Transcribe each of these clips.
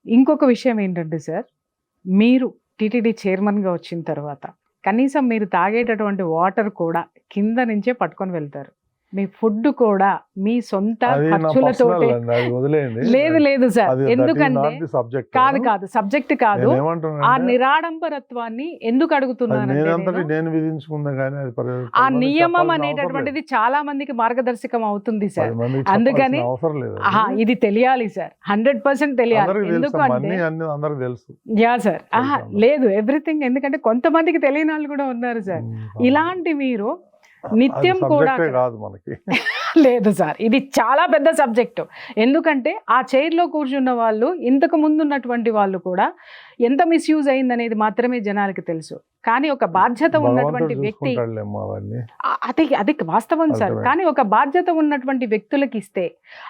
ఇంకొక విషయం ఏంటంటే సార్, మీరు టీటీడీ చైర్మన్‌గా వచ్చిన తర్వాత కనీసం మీరు తాగేటటువంటి వాటర్ కూడా కింద నుంచే పట్టుకొని వెళ్తారు. మీ ఫుడ్ కూడా మీ సొంత అది నా పర్సనల్ ఖర్చులతోటే. అండి, అది వదిలేయండి. లేదు సార్. అది that is ఎందుకంటే not the subject. కాదు సబ్జెక్ట్ కాదు. నేను ఆ ఏమంటున్నానంటే, నిరాడంబరత్వాన్ని ఎందుకు అది అడుగుతున్నానంటే నేనంతటి నేను, నేను విధించుకుందా కానీ అది ఆ పది నియమం మందికి చెప్పాల్సిన అవసరం అనేటటువంటిది లేదు. చాలా మందికి మార్గదర్శకం అవుతుంది సార్. 10 మందికి అందుకని చెప్పాల్సిన అవసరం లేదు. ఇది తెలియాలి సార్, 100% తెలియాలి. అందరికి తెలుసు, ఎందుకంటే అన్ని అందరికి తెలుసు. Yeah sir. తెలుసు అందరికి. లేదు ఎవ్రీథింగ్. ఎందుకంటే కొంతమందికి తెలియని వాళ్ళు కూడా ఉన్నారు సార్. ఇలాంటి మీరు నిత్యం కూడా సబ్జెక్టే కాదు మనకి. లేదు సార్, ఇది చాలా పెద్ద సబ్జెక్టు. ఎందుకంటే ఆ చైర్లో కూర్చున్న వాళ్ళు, ఇంతకు ముందు ఉన్నటువంటి వాళ్ళు కూడా ఎంత మిస్యూజ్ అయిందనేది మాత్రమే జనాలకి తెలుసు. కానీ ఒక బాధ్యత ఉన్నటువంటి భగవంతుడు వ్యక్తి, చూసుకుంటాడులేమ్మా అవన్నీ. అది వాస్తవం సార్. అర్థమైంది. కానీ ఒక బాధ్యత ఉన్నటువంటి వ్యక్తులకి ఇస్తే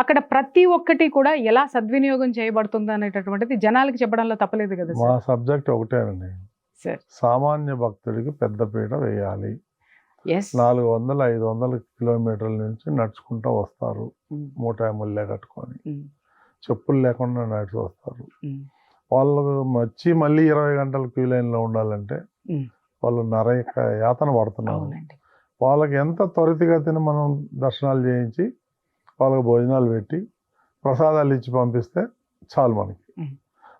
అక్కడ ప్రతి ఒక్కటి కూడా ఎలా సద్వినియోగం చేయబడుతుంది అనేటటువంటిది జనాలకి చెప్పడంలో తప్పలేదు కదా మా సార్. సబ్జెక్ట్ ఒకటేనండి, సార్ సామాన్య భక్తుడికి పెద్దపీట వేయాలి. ఎస్. 400-500 కిలోమీటర్ల నుంచి నడుచుకుంటూ వస్తారు, మూట ముల్లె కట్టుకొని, చెప్పులు లేకుండా నడిచి వస్తారు. వాళ్ళు వచ్చి మళ్ళీ 20 గంటలు క్యూ లైన్లో ఉండాలంటే వాళ్ళు నరక యాతన పడుతున్నారు. అవునండి. వాళ్ళకి ఎంత త్వరితగతిన మనం దర్శనాలు చేయించి వాళ్ళకి భోజనాలు పెట్టి ప్రసాదాలు ఇచ్చి పంపిస్తే చాలు మనకి.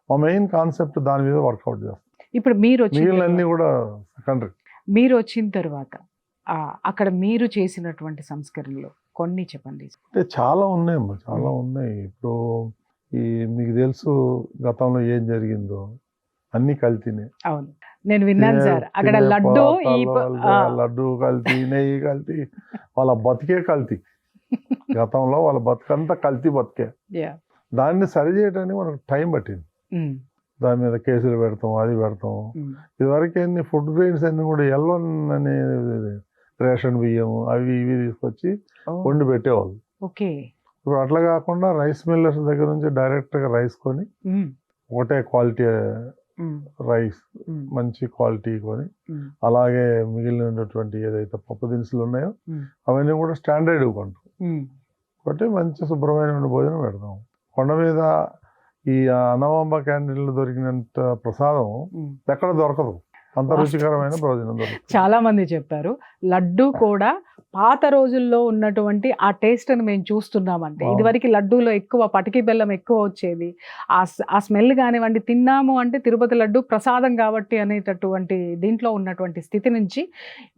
మా మెయిన్ కాన్సెప్ట్ దాని మీద వర్కౌట్ చేస్తాం. ఇప్పుడు మీరు వచ్చిన మిగిలినన్నీ కూడా సెకండరీ. మీరు వచ్చిన తర్వాత అక్కడ మీరు చేసినటువంటి సంస్కరణలు కొన్ని చెప్పండి. అంటే చాలా ఉన్నాయమ్మా, చాలా ఉన్నాయి. ఇప్పుడు మీకు తెలుసు గతంలో ఏం జరిగిందో, అన్ని కల్తీనే. అవును, నేను విన్నాను సార్. అక్కడ లడ్డు లడ్డు కల్తీ, నెయ్యి కల్తీ, వాళ్ళ బతికే కల్తీ. గతంలో వాళ్ళ బతుకంతా కల్తీ బతికే. దాన్ని సరి చేయడానికి మనకు టైం పట్టింది. దాని మీద కేసులు పెడతాం, అది పెడతాం. ఇదివరకు అన్ని ఫుడ్ గ్రెయిన్స్ అన్ని కూడా ఎల్వన్ అనే రేషన్ బియ్యం అవి ఇవి తీసుకొచ్చి వండి పెట్టేవాళ్ళు. ఓకే. ఇప్పుడు అట్లా కాకుండా రైస్ మిల్లర్స్ దగ్గర నుంచి డైరెక్ట్గా రైస్ కొని, ఒకటే క్వాలిటీ రైస్, మంచి క్వాలిటీ కొని, అలాగే మిగిలినటువంటి ఏదైతే పప్పు దినుసులు ఉన్నాయో అవన్నీ కూడా స్టాండర్డ్ కొంటాం. ఒకటి మంచి శుభ్రమైన భోజనం పెడతాం. కొండ మీద ఈ అన్నమాంబ క్యాంటీన్లో దొరికినంత ప్రసాదం ఎక్కడ దొరకదు, అంత రుచికరమైన భోజనం దొరుకుతుంది. చాలా మంది చెప్పారు లడ్డు కూడా పాత రోజుల్లో ఉన్నటువంటి ఆ టేస్ట్ అని మేము చూస్తున్నామంటే. ఇదివరకు లడ్డూలో ఎక్కువ పటికి బెల్లం ఎక్కువ వచ్చేది, ఆ స్మెల్ కానివ్వండి, తిన్నాము అంటే తిరుపతి లడ్డు ప్రసాదం కాబట్టి అనేటటువంటి దీంట్లో ఉన్నటువంటి స్థితి నుంచి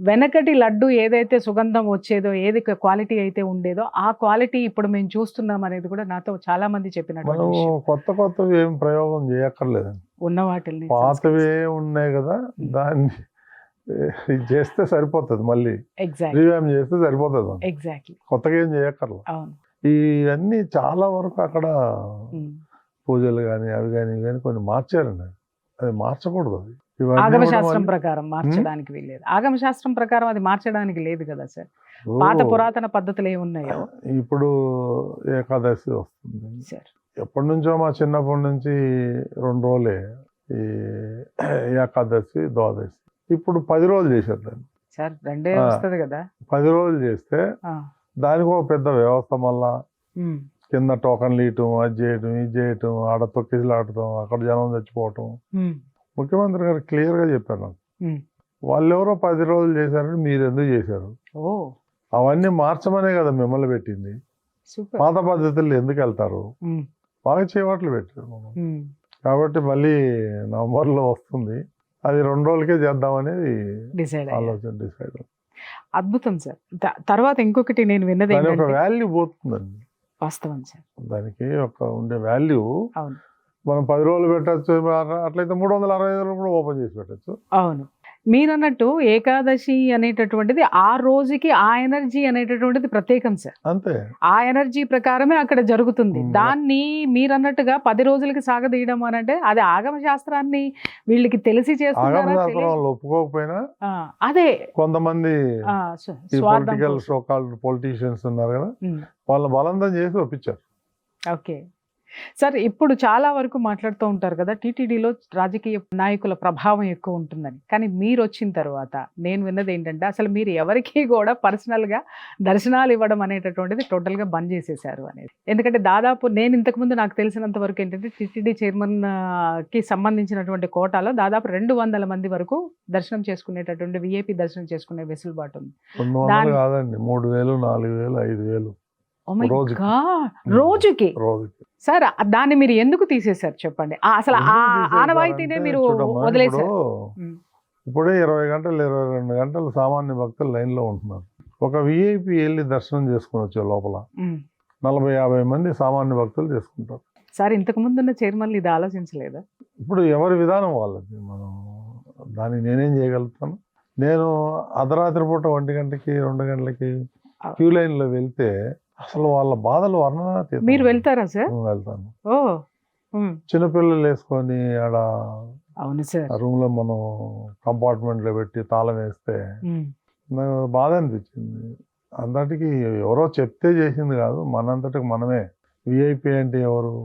వెనకటి లడ్డు ఏదైతే సుగంధం వచ్చేదో, ఏది క్వాలిటీ అయితే ఉండేదో ఆ క్వాలిటీ ఇప్పుడు మేము చూస్తున్నాం అనేది కూడా నాతో చాలా మంది చెప్పినటువంటి మనం విషయం. కొత్తవి ఏం ప్రయోగం చేయక్కర్లేదండి, ఉన్న వాటిని పాతవే ఉన్నాయి కదా, దాన్ని ఇది చేస్తే సరిపోతుంది, మళ్ళీ రివ్యామ్ చేస్తే సరిపోతుంది. ఎగ్జాక్ట్లీ. కొత్తగా ఏం చేయక్కర్లేదు. ఇవన్నీ చాలా వరకు అక్కడ పూజలు కానీ అవి కానీ ఇవి కానీ కొన్ని మార్చారండి. అది మార్చకూడదు. అది ఆగమశాస్త్రం ప్రకారం మార్చడానికి వీల్లేదు. ఆగమశాస్త్రం ప్రకారం అది మార్చడానికి లేదు కదా సార్. పాత పురాతన పద్ధతులు ఏమున్నాయో. ఇప్పుడు ఏకాదశి వస్తుంది సార్, ఎప్పటి నుంచో మా చిన్నప్పటి నుంచి 2 రోజులే ఈ ఏకాదశి ద్వాదశి. ఇప్పుడు 10 రోజులు చేశారు దాన్ని సార్. 2 వస్తుంది కదా. 10 రోజులు చేస్తే దానికి ఒక పెద్ద వ్యవస్థ, మళ్ళా కింద టోకన్లు ఇయటం, అది చేయటం, ఇది చేయటం, ఆడ తొక్కిసలు ఆడటం, అక్కడ జనం చచ్చిపోవటం. ముఖ్యమంత్రి గారు క్లియర్ గా చెప్పారు నాకు, వాళ్ళు ఎవరో 10 రోజులు చేశారని మీరు ఎందుకు చేశారు, అవన్నీ మార్చమనే కదా మిమ్మల్ని పెట్టింది, పాత పద్ధతులు ఎందుకు వెళ్తారు, బాగా చేపట్లు పెట్టారు. కాబట్టి మళ్ళీ నవంబర్లో వస్తుంది, అది 2 రోజులకే చేద్దామనేది ఆలోచన డిసైడ్. అద్భుతం సార్. తర్వాత ఇంకొకటి నేను విన్నది, ఒక వాల్యూ పోతుందండి. వాస్తవం సార్, దానికి ఒక ఉండే వాల్యూ. మనం 10 రోజులు పెట్టచ్చు, అట్లయితే 365 రోజులు కూడా ఓపెన్ చేసి పెట్టచ్చు. అవును, మీరు అన్నట్టు ఏకాదశి అనేటటువంటిది ఆ రోజుకి ఆ ఎనర్జీ అనేటటువంటిది ప్రత్యేకం సార్. అంతే, ఆ ఎనర్జీ ప్రకారమే అక్కడ జరుగుతుంది. దాన్ని మీరు అన్నట్టుగా 10 రోజులకి సాగదీయడం అని అంటే అది ఆగమ శాస్త్రాన్ని వీళ్ళకి తెలిసి చేస్తున్నారు. ఒప్పుకోకపోయినా అదే కొంతమంది పొలిటికల్ పొలిటీషియన్స్ ఉన్నారు కదా, వాళ్ళ బలవంతం చేసి ఒప్పించారు. ఓకే. సార్ ఇప్పుడు చాలా వరకు మాట్లాడుతూ ఉంటారు కదా, టీటీడీలో రాజకీయ నాయకుల ప్రభావం ఎక్కువ ఉంటుందని. కానీ మీరు వచ్చిన తర్వాత నేను విన్నది ఏంటంటే అసలు మీరు ఎవరికి కూడా పర్సనల్గా దర్శనాలు ఇవ్వడం అనేటటువంటిది టోటల్గా బంద్ చేసేసారు అనేది. ఎందుకంటే దాదాపు నేను ఇంతకుముందు నాకు తెలిసినంత వరకు ఏంటంటే టీటీడీ చైర్మన్కి సంబంధించినటువంటి కోటాలో దాదాపు 200 మంది వరకు దర్శనం చేసుకునేటటువంటి విఐపి దర్శనం చేసుకునే వెసులుబాటు ఉంది. 200 కాదండి, 3000, 4000, 5000 Oh my రోజుకి. God! రోజుకి రోజుకి. సార్ దాన్ని మీరు ఎందుకు తీసేశారు చెప్పండి? అసలు ఆ ఆనవాయితీనే మీరు చూడమ్మా, వదిలేశారు. ఇప్పుడే 20 గంటలు 22 గంటలు సామాన్య భక్తులు లైన్ లో ఉంటున్నారు. ఒక విఐపి వెళ్ళి దర్శనం చేసుకుని వచ్చే లోపల 40-50 మంది సామాన్య భక్తులు చేసుకుంటారు. సార్ ఇంతకు ముందున్న చైర్మన్లు ఇది ఆలోచించలేదా? ఇప్పుడు ఎవరి విధానం వాళ్ళది, మనం దానికి నేనేం చేయగలుగుతాను? నేను అర్ధరాత్రి పూట 1 గంటకి 2 గంటలకి క్యూ లైన్ లో వెళ్తే అసలు వాళ్ళ బాధలు వర్ణనాతీతం. మీరు వెళ్తారా సార్? వెళ్తాను. ఓ చిన్నపిల్లలు వేసుకొని ఆడ అవును సార్, రూమ్ లో మనం కంపార్ట్మెంట్ లో పెట్టి తాళం వేస్తే నాకు బాధ అనిపించింది. అందరికి ఎవరో చెప్తే చేసింది కాదు, మనంతటికి మనమే. విఐపి అంటే ఎవరు?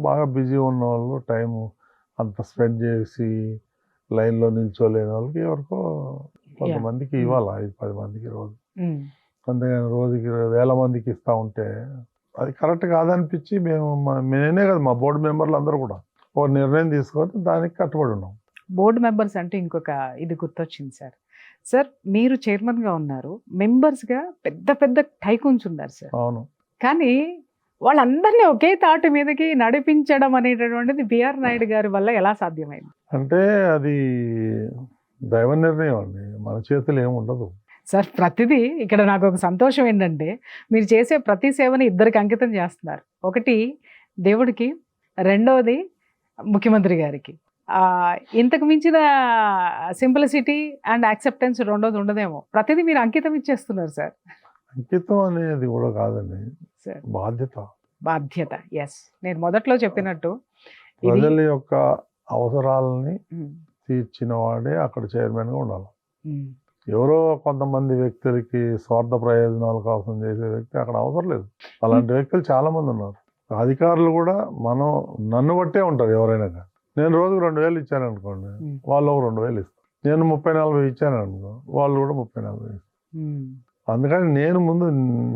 బాగా బిజీ ఉన్న వాళ్ళు, టైం అంత స్పెండ్ చేసి లైన్లో నిల్చోలేని వాళ్ళకి ఎవరికో కొంతమందికి ఇవ్వాలి, 5-10 మందికి రోజు. అంతేగాని రోజుకి 1000 మందికి ఇస్తా ఉంటే అది కరెక్ట్ కాదనిపించి నేనే కదా, మా బోర్డు మెంబర్లు అందరూ కూడా ఒక నిర్ణయం తీసుకొని దానికి కట్టుబడి ఉన్నాం. బోర్డు మెంబర్స్ అంటే ఇంకొక ఇది గుర్తొచ్చింది సార్. సార్ మీరు చైర్మన్గా ఉన్నారు, మెంబర్స్గా పెద్ద పెద్ద టైకూన్స్ ఉన్నారు సార్. అవును. కానీ వాళ్ళందరినీ ఒకే తాటి మీదకి నడిపించడం అనేటటువంటిది బిఆర్ నాయుడు గారి వల్ల ఎలా సాధ్యమైంది? అంటే అది దైవ నిర్ణయం అండి, మన చేతులు ఏమి ఉండదు సార్. ప్రతిదీ ఇక్కడ నాకు ఒక సంతోషం ఏంటంటే మీరు చేసే ప్రతి సేవని ఇద్దరికి అంకితం చేస్తున్నారు. ఒకటి దేవుడికి, రెండవది ముఖ్యమంత్రి గారికి. ఇంతకు మించిన సింప్లిసిటీ అండ్ యాక్సెప్టెన్స్ రెండోది ఉండదేమో. ప్రతిదీ మీరు అంకితం ఇచ్చేస్తున్నారు సార్. అంకితం అనేది కూడా కాదండి సార్, బాధ్యత. ఎస్, నేను మొదట్లో చెప్పినట్టు ప్రజల యొక్క అవసరాలని తీర్చిన వాడే అక్కడ చైర్మన్గా ఉండాలి. ఎవరో కొంతమంది వ్యక్తులకి స్వార్థ ప్రయోజనాల కోసం చేసే వ్యక్తి అక్కడ అవసరం లేదు. అలాంటి వ్యక్తులు చాలా మంది ఉన్నారు. అధికారులు కూడా నన్ను బట్టే ఉంటారు ఎవరైనా. నేను రోజుకు 2000 ఇచ్చాను అనుకోండి, వాళ్ళు 2000 ఇస్తారు. నేను 30-40 ఇచ్చాను అనుకో, వాళ్ళు కూడా 30-40 ఇస్తారు. అందుకని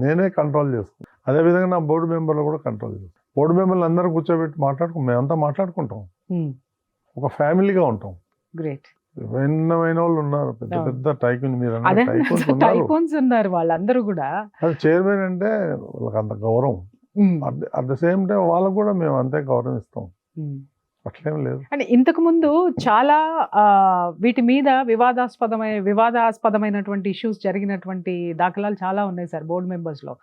నేనే కంట్రోల్ చేసుకుంటాను. అదేవిధంగా నా బోర్డు మెంబర్లు కూడా కంట్రోల్ చేస్తాను. బోర్డు మెంబర్లు అందరూ కూర్చోబెట్టి మేమంతా మాట్లాడుకుంటాం, ఒక ఫ్యామిలీగా ఉంటాం. గ్రేట్. విభిన్నమైన వాళ్ళు ఉన్నారు, పెద్ద పెద్ద టైకూన్. మీరు టైకూన్స్ ఉన్నారు వాళ్ళందరూ కూడా. అది చైర్మన్ అంటే వాళ్ళకి అంత గౌరవం. అట్ ద సేమ్ టైం వాళ్ళకు కూడా మేము అంతే గౌరవం ఇస్తాం, అట్లేం లేదు. అంటే ఇంతకు ముందు చాలా వీటి మీద వివాదాస్పదమైనటువంటి ఇష్యూస్ జరిగినటువంటి దాఖలాలు చాలా ఉన్నాయి సార్. బోర్డు మెంబర్స్ లో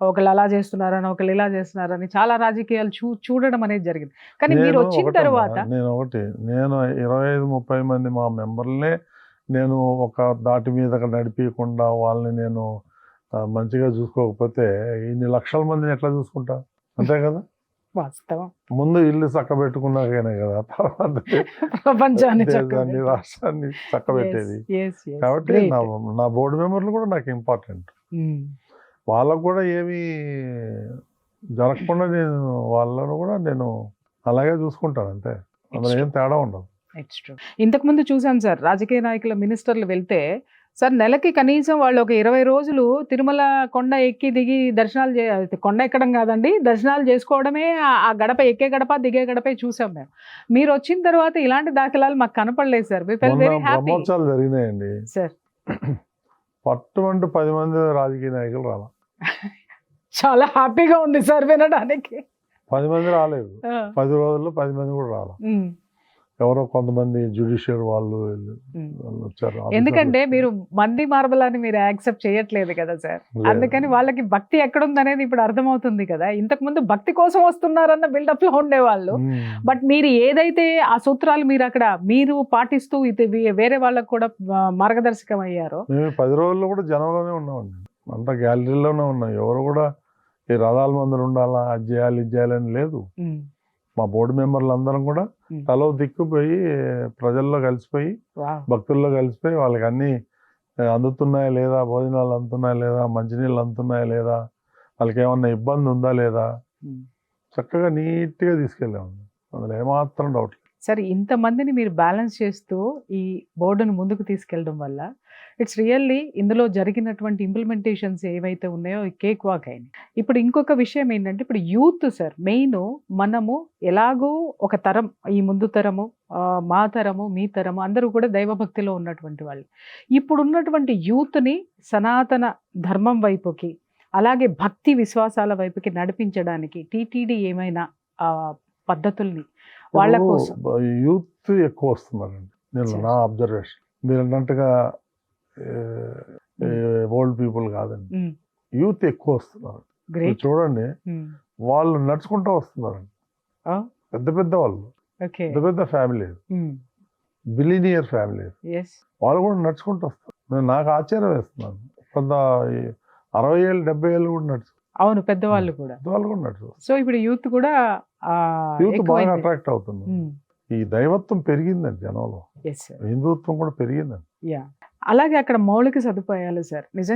ఒకళ్ళు అలా చేస్తున్నారని, ఒకళ్ళు ఇలా చేస్తున్నారని చాలా రాజకీయాలు చూడడం అనేది జరిగింది. కానీ మీరు వచ్చిన తర్వాత నేను 25-30 మంది మా మెంబర్లనే నేను ఒక దాటి మీద నడిపించకుండా వాళ్ళని నేను మంచిగా చూసుకోకపోతే ఇన్ని లక్షల మందిని ఎట్లా చూసుకుంటా? అంతే కదా. వాస్తవం. ముందు ఇల్లు చక్కబెట్టుకున్నాకనే కదా తర్వాత ప్రపంచాన్ని, రాష్ట్రాన్ని చక్కబెట్టేది. కాబట్టి నా బోర్డు మెంబర్లు కూడా నాకు ఇంపార్టెంట్. వాళ్ళకు కూడా ఏమి జరగకుండా వాళ్ళను కూడా నేను అలాగే చూసుకుంటాను, అంతే. అందులో ఏం తేడా ఉండదు. ఇంతకు ముందు చూసాను సార్, రాజకీయ నాయకుల మినిస్టర్లు వెళ్తే సార్ నెలకి కనీసం వాళ్ళు ఒక 20 రోజులు తిరుమల కొండ ఎక్కి దిగి దర్శనాలు కొండ ఎక్కడం కాదండి, దర్శనాలు చేసుకోవడమే. ఆ గడప ఎక్కే గడప దిగే గడపే చూసాం మేము. మీరు వచ్చిన తర్వాత ఇలాంటి దాఖలాలు మాకు కనపడలేదు సార్. బ్రహ్మోత్సవాలు జరిగినాయండి సార్, పట్టుమంటూ 10 మంది రాజకీయ నాయకులు రాలా. చాలా హ్యాపీగా ఉంది సార్ వినడానికి. 10 మంది రాలేదు, 10 రోజుల్లో 10 మంది కూడా రాలా. ఎవరో కొంతమంది జ్యుడిషియల్ వాళ్ళు వచ్చారు. ఎందుకంటే మీరు మంది మార్బలాన్ని మీరు యాక్సెప్ట్ చేయట్లేదు కదా సార్, అందుకని వాళ్ళకి భక్తి ఎక్కడుంది అనేది ఇప్పుడు అర్థమవుతుంది కదా. ఇంతకు ముందు భక్తి కోసం వస్తున్నారన్న బిల్డప్ లో ఉండేవాళ్ళు. బట్ మీరు ఏదైతే ఆ సూత్రాలు మీరు పాటిస్తూ వేరే వాళ్ళకు కూడా మార్గదర్శకం అయ్యారో. మేము 10 రోజుల్లో కూడా జనంలోనే ఉన్నామండి, అంతా గ్యాలరీలోనే ఉన్నాం. ఎవరు కూడా ఈ రథాల మందులు ఉండాలా, అది చేయాలి ఇది చేయాలని లేదు. మా బోర్డు మెంబర్లు అందరం కూడా తలో దిక్కుపోయి ప్రజల్లో కలిసిపోయి, భక్తుల్లో కలిసిపోయి వాళ్ళకి అన్ని అందుతున్నాయా లేదా, భోజనాలు అందుతున్నాయా లేదా, మంచినీళ్ళు అందుతున్నాయా లేదా, వాళ్ళకి ఏమన్నా ఇబ్బంది ఉందా లేదా, చక్కగా నీట్గా తీసుకెళ్ళాము, అందులో ఏమాత్రం డౌట్ లేదు. సరే, ఇంతమందిని మీరు బ్యాలెన్స్ చేస్తూ ఈ బోర్డును ముందుకు తీసుకెళ్ళడం వల్ల ఇట్స్ రియల్లీ ఇందులో జరిగినటువంటి ఇంప్లిమెంటేషన్స్ ఏవైతే ఉన్నాయో కేక్ వాక్ అయినాయి. ఇప్పుడు ఇంకొక విషయం ఏంటంటే, ఇప్పుడు యూత్ సార్ మెయిన్, మనము ఎలాగో ఒక తరం, ఈ ముందు తరము, మా తరము, మీ తరము అందరూ కూడా దైవభక్తిలో ఉన్నటువంటి వాళ్ళు. ఇప్పుడు ఉన్నటువంటి యూత్ని సనాతన ధర్మం వైపుకి, అలాగే భక్తి విశ్వాసాల వైపుకి నడిపించడానికి టీటీడీ ఏమైనా పద్ధతుల్ని వాళ్ళ కోసం? యూత్ ఎక్కువ వస్తున్నారండి, నేను నా అబ్జర్వేషన్. మీరు అన్నట్టుగా ఓల్డ్ పీపుల్ కాదండి, యూత్ ఎక్కువ వస్తున్నారు. మీరు చూడండి, వాళ్ళు నడుచుకుంటూ వస్తున్నారండి, పెద్ద పెద్ద వాళ్ళు, పెద్ద పెద్ద ఫ్యామిలీ, బిలినియర్ ఫ్యామిలీ, వాళ్ళు కూడా నడుచుకుంటూ వస్తారు. నేను నాకు ఆశ్చర్యం వేస్తున్నాను, కొంత 60 ఏళ్ళు 70 ఏళ్ళు కూడా నడుచు. అవును, పెద్దవాళ్ళు కూడా నడుచు. సో ఇప్పుడు యూత్ కూడా యూత్ బాగా అట్రాక్ట్ అవుతుంది. ఈ దైవత్వం పెరిగిందండి జనంలో, హిందుత్వం కూడా పెరిగిందండి. అలాగే అక్కడ మౌలిక సదుపాయాలు సార్ నిజంగా